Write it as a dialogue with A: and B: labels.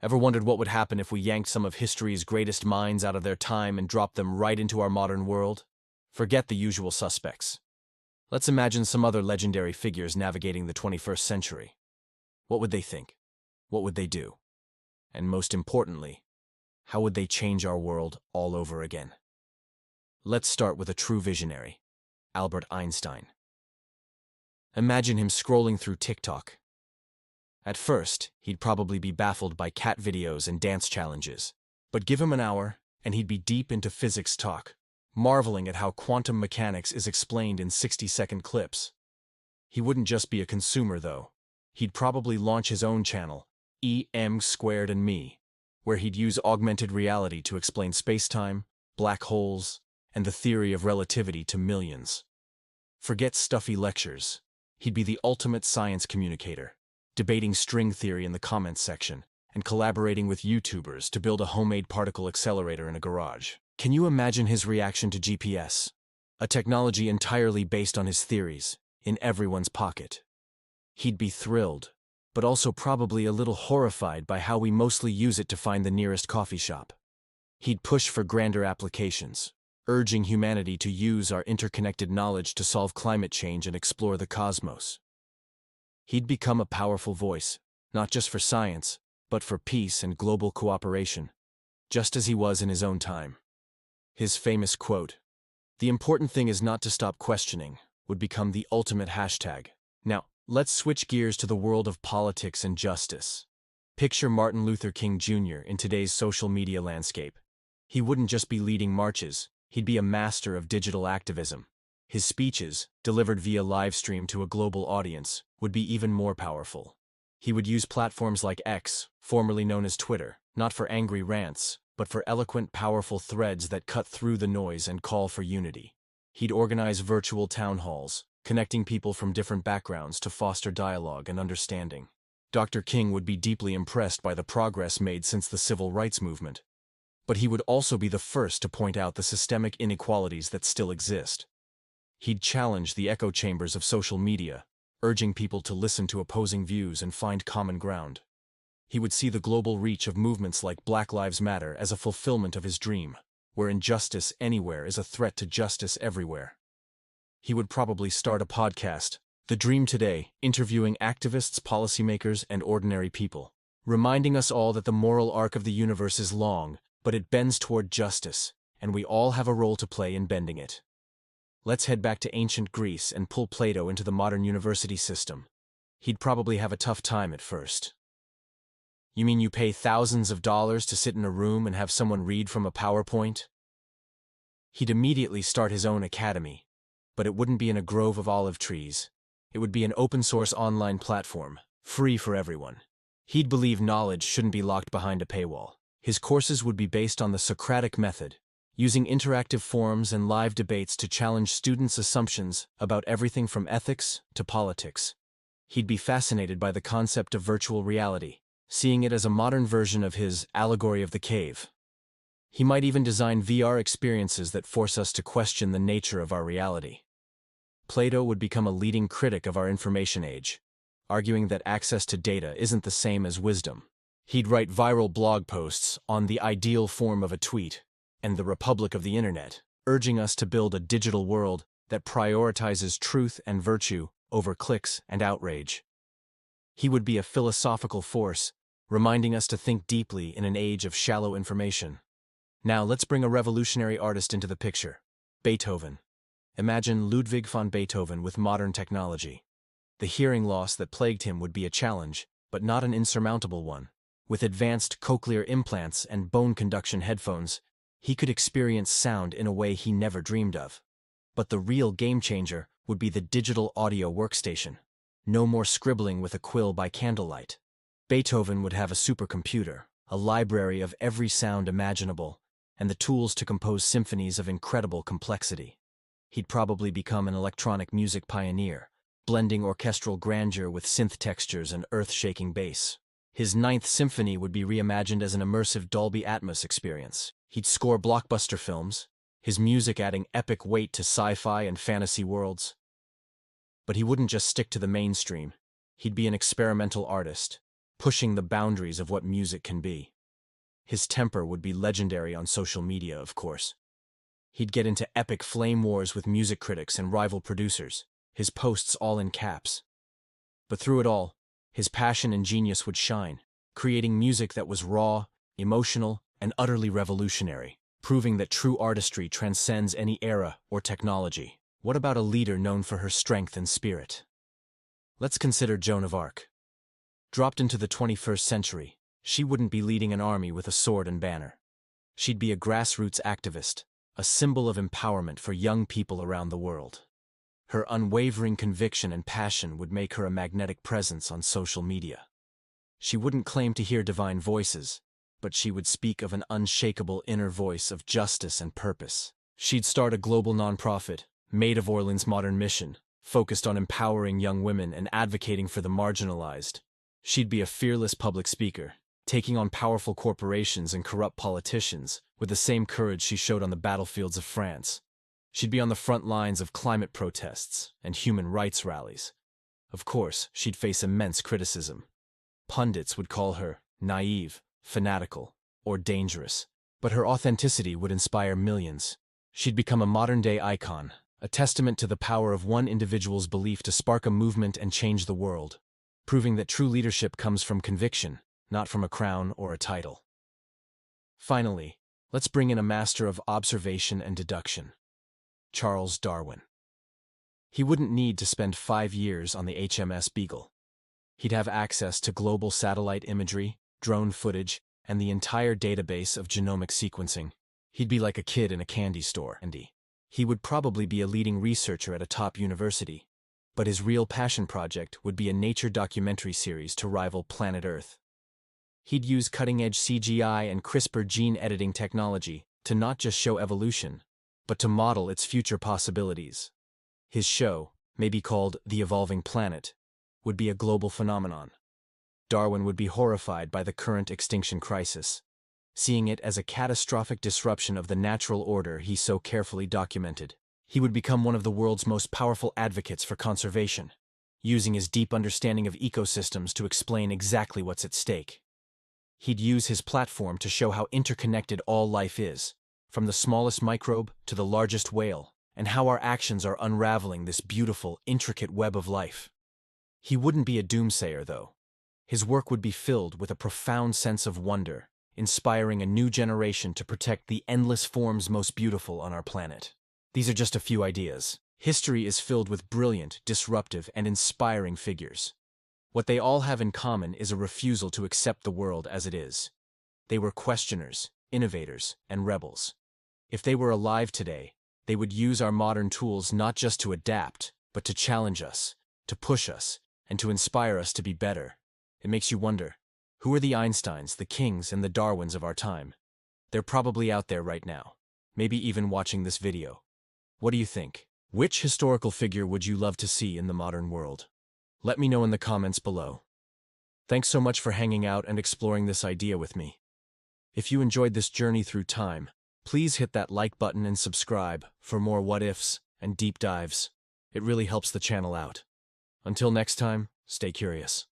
A: Ever wondered what would happen if we yanked some of history's greatest minds out of their time and dropped them right into our modern world? Forget the usual suspects. Let's imagine some other legendary figures navigating the 21st century. What would they think? What would they do? And most importantly, how would they change our world all over again? Let's start with a true visionary, Albert Einstein. Imagine him scrolling through TikTok. At first, he'd probably be baffled by cat videos and dance challenges. But give him an hour, and he'd be deep into physics talk, marveling at how quantum mechanics is explained in 60-second clips. He wouldn't just be a consumer, though. He'd probably launch his own channel, EM² and Me, where he'd use augmented reality to explain spacetime, black holes, and the theory of relativity to millions. Forget stuffy lectures. He'd be the ultimate science communicator, debating string theory in the comments section, and collaborating with YouTubers to build a homemade particle accelerator in a garage. Can you imagine his reaction to GPS, a technology entirely based on his theories, in everyone's pocket? He'd be thrilled, but also probably a little horrified by how we mostly use it to find the nearest coffee shop. He'd push for grander applications, urging humanity to use our interconnected knowledge to solve climate change and explore the cosmos. He'd become a powerful voice, not just for science, but for peace and global cooperation, just as he was in his own time. His famous quote, "The important thing is not to stop questioning," would become the ultimate hashtag. Now, let's switch gears to the world of politics and justice. Picture Martin Luther King Jr. in today's social media landscape. He wouldn't just be leading marches, he'd be a master of digital activism. His speeches, delivered via live stream to a global audience, would be even more powerful. He would use platforms like X, formerly known as Twitter, not for angry rants, but for eloquent, powerful threads that cut through the noise and call for unity. He'd organize virtual town halls, connecting people from different backgrounds to foster dialogue and understanding. Dr. King would be deeply impressed by the progress made since the civil rights movement. But he would also be the first to point out the systemic inequalities that still exist. He'd challenge the echo chambers of social media, urging people to listen to opposing views and find common ground. He would see the global reach of movements like Black Lives Matter as a fulfillment of his dream, where injustice anywhere is a threat to justice everywhere. He would probably start a podcast, The Dream Today, interviewing activists, policymakers, and ordinary people, reminding us all that the moral arc of the universe is long, but it bends toward justice, and we all have a role to play in bending it. Let's head back to ancient Greece and pull Plato into the modern university system. He'd probably have a tough time at first. You mean you pay thousands of dollars to sit in a room and have someone read from a PowerPoint? He'd immediately start his own academy, but it wouldn't be in a grove of olive trees. It would be an open-source online platform, free for everyone. He'd believe knowledge shouldn't be locked behind a paywall. His courses would be based on the Socratic method, using interactive forums and live debates to challenge students' assumptions about everything from ethics to politics. He'd be fascinated by the concept of virtual reality, seeing it as a modern version of his allegory of the cave. He might even design VR experiences that force us to question the nature of our reality. Plato would become a leading critic of our information age, arguing that access to data isn't the same as wisdom. He'd write viral blog posts on the ideal form of a tweet and the republic of the internet, urging us to build a digital world that prioritizes truth and virtue over clicks and outrage. He would be a philosophical force, reminding us to think deeply in an age of shallow information. Now let's bring a revolutionary artist into the picture, Beethoven. Imagine Ludwig van Beethoven with modern technology. The hearing loss that plagued him would be a challenge, but not an insurmountable one. With advanced cochlear implants and bone conduction headphones, he could experience sound in a way he never dreamed of. But the real game-changer would be the digital audio workstation. No more scribbling with a quill by candlelight. Beethoven would have a supercomputer, a library of every sound imaginable, and the tools to compose symphonies of incredible complexity. He'd probably become an electronic music pioneer, blending orchestral grandeur with synth textures and earth-shaking bass. His Ninth Symphony would be reimagined as an immersive Dolby Atmos experience. He'd score blockbuster films, his music adding epic weight to sci-fi and fantasy worlds. But he wouldn't just stick to the mainstream. He'd be an experimental artist, pushing the boundaries of what music can be. His temper would be legendary on social media, of course. He'd get into epic flame wars with music critics and rival producers, his posts all in caps. But through it all, his passion and genius would shine, creating music that was raw, emotional, and utterly revolutionary, proving that true artistry transcends any era or technology. What about a leader known for her strength and spirit? Let's consider Joan of Arc. Dropped into the 21st century, she wouldn't be leading an army with a sword and banner. She'd be a grassroots activist, a symbol of empowerment for young people around the world. Her unwavering conviction and passion would make her a magnetic presence on social media. She wouldn't claim to hear divine voices, but she would speak of an unshakable inner voice of justice and purpose. She'd start a global nonprofit, Maid of Orleans Modern Mission, focused on empowering young women and advocating for the marginalized. She'd be a fearless public speaker, taking on powerful corporations and corrupt politicians with the same courage she showed on the battlefields of France. She'd be on the front lines of climate protests and human rights rallies. Of course, she'd face immense criticism. Pundits would call her naive, fanatical, or dangerous, but her authenticity would inspire millions. She'd become a modern-day icon, a testament to the power of one individual's belief to spark a movement and change the world, proving that true leadership comes from conviction, not from a crown or a title. Finally, let's bring in a master of observation and deduction, Charles Darwin. He wouldn't need to spend 5 years on the HMS Beagle. He'd have access to global satellite imagery, drone footage, and the entire database of genomic sequencing. He'd be like a kid in a candy store, and he would probably be a leading researcher at a top university. But his real passion project would be a nature documentary series to rival Planet Earth. He'd use cutting-edge CGI and CRISPR gene editing technology to not just show evolution, but to model its future possibilities. His show, maybe called The Evolving Planet, would be a global phenomenon. Darwin would be horrified by the current extinction crisis, seeing it as a catastrophic disruption of the natural order he so carefully documented. He would become one of the world's most powerful advocates for conservation, using his deep understanding of ecosystems to explain exactly what's at stake. He'd use his platform to show how interconnected all life is, from the smallest microbe to the largest whale, and how our actions are unraveling this beautiful, intricate web of life. He wouldn't be a doomsayer, though. His work would be filled with a profound sense of wonder, inspiring a new generation to protect the endless forms most beautiful on our planet. These are just a few ideas. History is filled with brilliant, disruptive, and inspiring figures. What they all have in common is a refusal to accept the world as it is. They were questioners, innovators, and rebels. If they were alive today, they would use our modern tools not just to adapt, but to challenge us, to push us, and to inspire us to be better. It makes you wonder, who are the Einsteins, the Kings, and the Darwins of our time? They're probably out there right now, maybe even watching this video. What do you think? Which historical figure would you love to see in the modern world? Let me know in the comments below. Thanks so much for hanging out and exploring this idea with me. If you enjoyed this journey through time, please hit that like button and subscribe for more what-ifs and deep dives. It really helps the channel out. Until next time, stay curious.